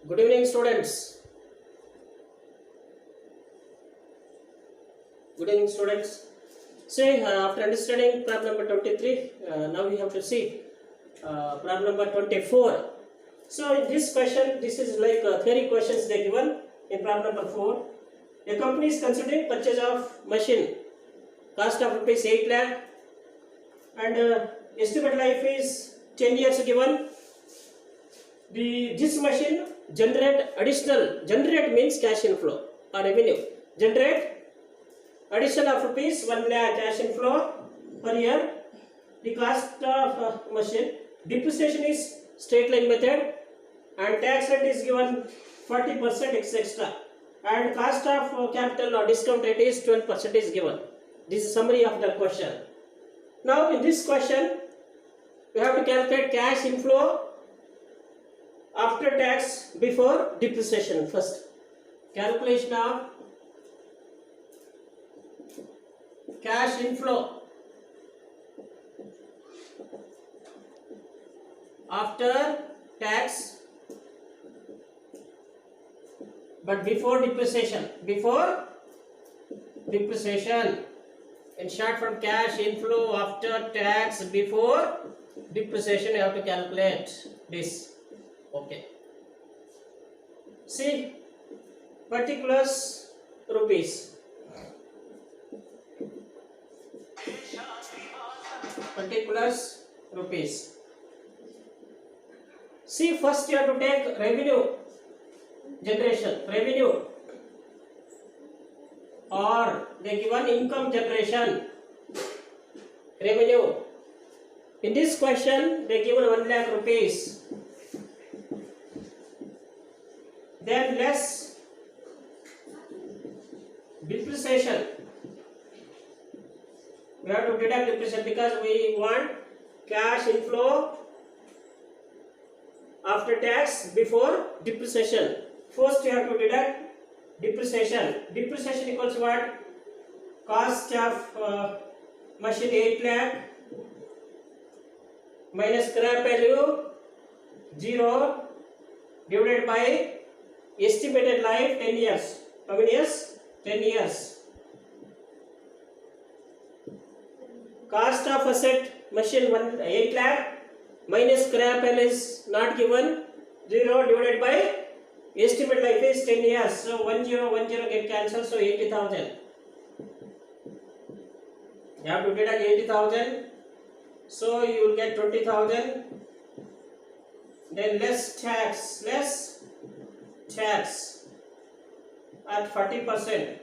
Good evening, students. Good evening, students. See, after understanding problem number 23, now we have to see problem number 24. So, in this question, this is like theory questions they given in problem number 4. A company is considering purchase of machine, cost of rupees 8 lakh, and estimate life is 10 years given. This machine generate means cash inflow or revenue. Generate addition of rupees 1 lakh cash inflow per year. The cost of machine, depreciation is straight line method, and tax rate is given 40% extra, and cost of capital or discount rate is 12% is given. This is summary of the question. Now in this question we have to calculate cash inflow after tax before depreciation. First, calculation of cash inflow after tax but before depreciation. In short, from cash inflow after tax before depreciation, you have to calculate this. Okay. See, particulars rupees. Particulars rupees. See, first you have to take revenue generation, revenue, or they given income generation, revenue. In this question they given 1 lakh rupees. Then less depreciation. We have to deduct depreciation because we want cash inflow after tax before depreciation. First you have to deduct depreciation. Depreciation equals what? Cost of machine 8 lakh minus scrap value 0 divided by estimated life 10 years. How many years? 10 years. Cost of asset machine 8 lakh minus scrap value is not given, 0 divided by estimate life is 10 years. So 1010 get cancelled, so 80,000. You have to deduct 80,000, so you will get 20,000. Then less tax at 40%.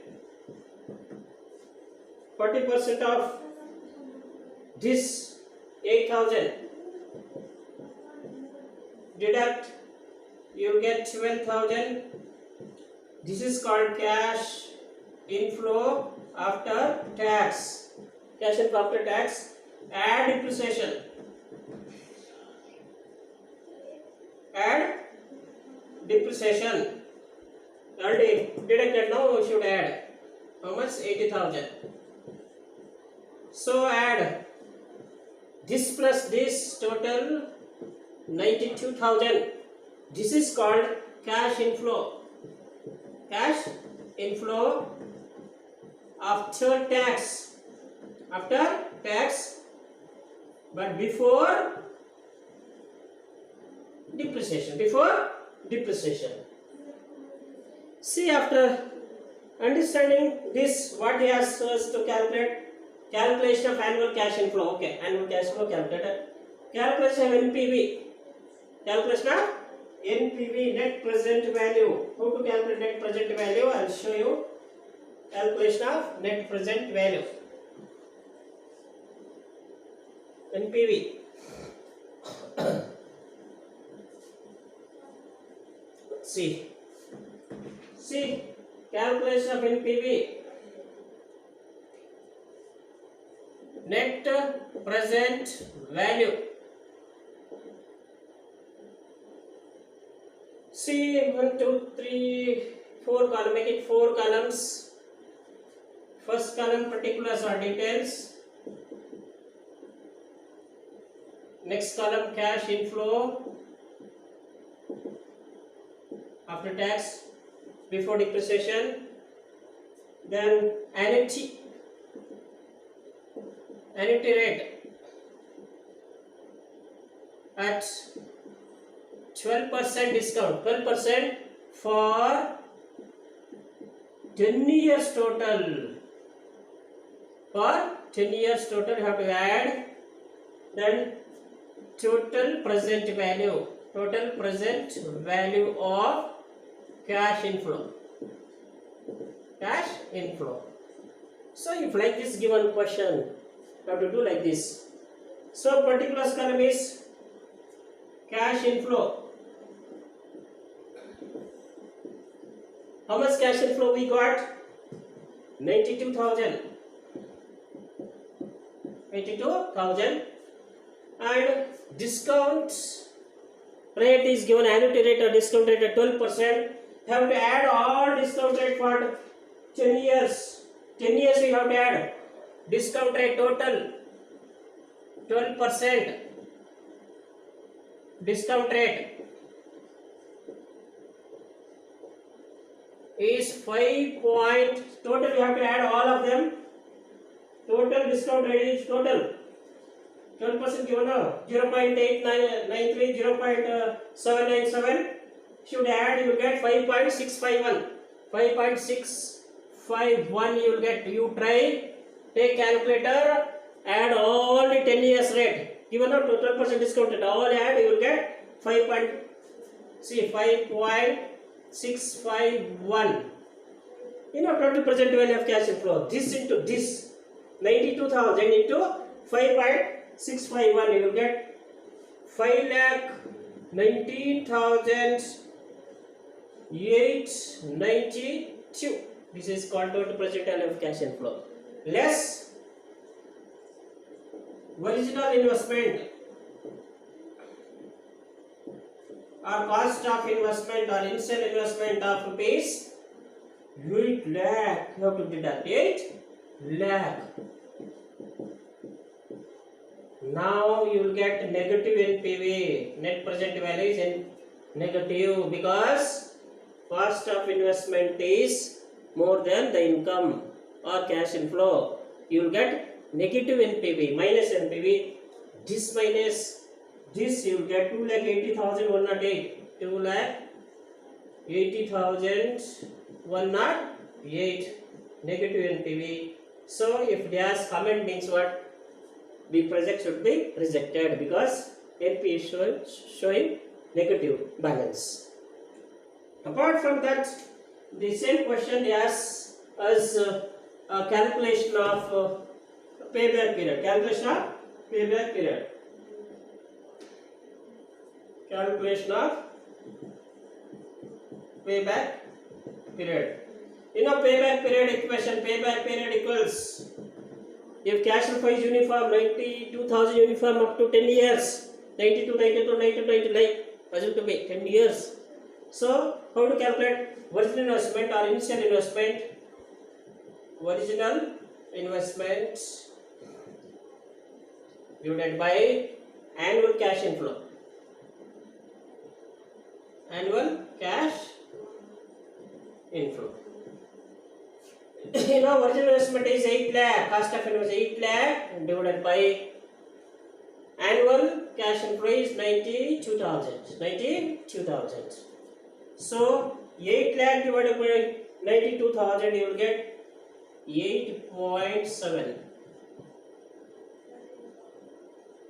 40% of this 8,000. Deduct, you will get 12,000. This is called cash inflow after tax. Cash inflow after tax. Add depreciation. Add depreciation. Already deducted, now we should add. How much? 80,000. So add this plus this, total 92,000. This is called cash inflow. Cash inflow after tax. After tax, but before depreciation. Before depreciation. See, after understanding this, what he asks us to calculate? Calculation of annual cash inflow. Okay, annual cash flow calculated. Calculation of NPV. Calculation of NPV, net present value. How to calculate net present value? I will show you. Calculation of net present value. NPV. See, calculation of NPV. Net present value. See, 1, 2, 3, 4 column. Make it 4 columns. First column particulars or details. Next column cash inflow. after tax, before depreciation. Then annuity rate at 12% discount, 12% for 10 years total. For 10 years total, you have to add. Then total present value of cash inflow. So if like this given question, you have to do like this. So particular column is cash inflow. How much cash inflow we got? 92,000. And discount rate is given, annuity rate or discount rate at 12%. Have to add all discount rate for 10 years. 10 years we have to add. Discount rate total 12%. Discount rate is 5 point. Total you have to add all of them. Total discount rate is total 12% given, 0.893, 0.797. Should add, you will get 5.651. 5.651 you will get. You try, take calculator, add all the 10 years rate. Given a 12% discount rate, all add, you will get 5.651. Total present value of cash inflow. This into this, 92,000 into 5.651, you will get 5,19,892. This is called total present value of cash inflow. Less original investment or cost of investment or initial investment of rupees 8 lakh. You have to deduct 8 lakh. Now you will get negative NPV. Net present value is negative because cost of investment is more than the income or cash inflow. You will get negative NPV, minus NPV. This minus this, you will get 2,80,108. 2,80,108 negative NPV. So if dash comment means what? The project should be rejected because NP is showing negative balance. Apart from that, the same question asks us a calculation of payback period. Calculation of payback period. Payback period equation. Payback period equals, if cash flow is uniform, 92,000 uniform up to 10 years, 92, 92, 92, 99, assume to be 10 years. So, how to calculate original investment or initial investment? Original investment divided by annual cash inflow. Annual cash inflow. Original investment is 8 lakh, cost of investment is 8 lakh divided by annual cash inflow is 92,000. So 8 lakh divided by 92,000, you will get 8.7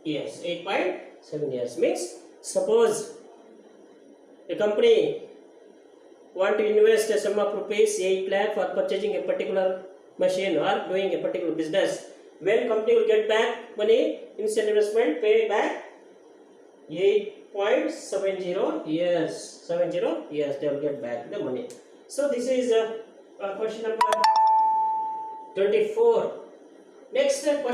years. 8.7 years means, suppose a company want to invest a sum of rupees 8 lakh for purchasing a particular machine or doing a particular business. When company will get back money, initial investment, pay back 8.70 years. 70 years they will get back the money. So this is question number 24. Next question.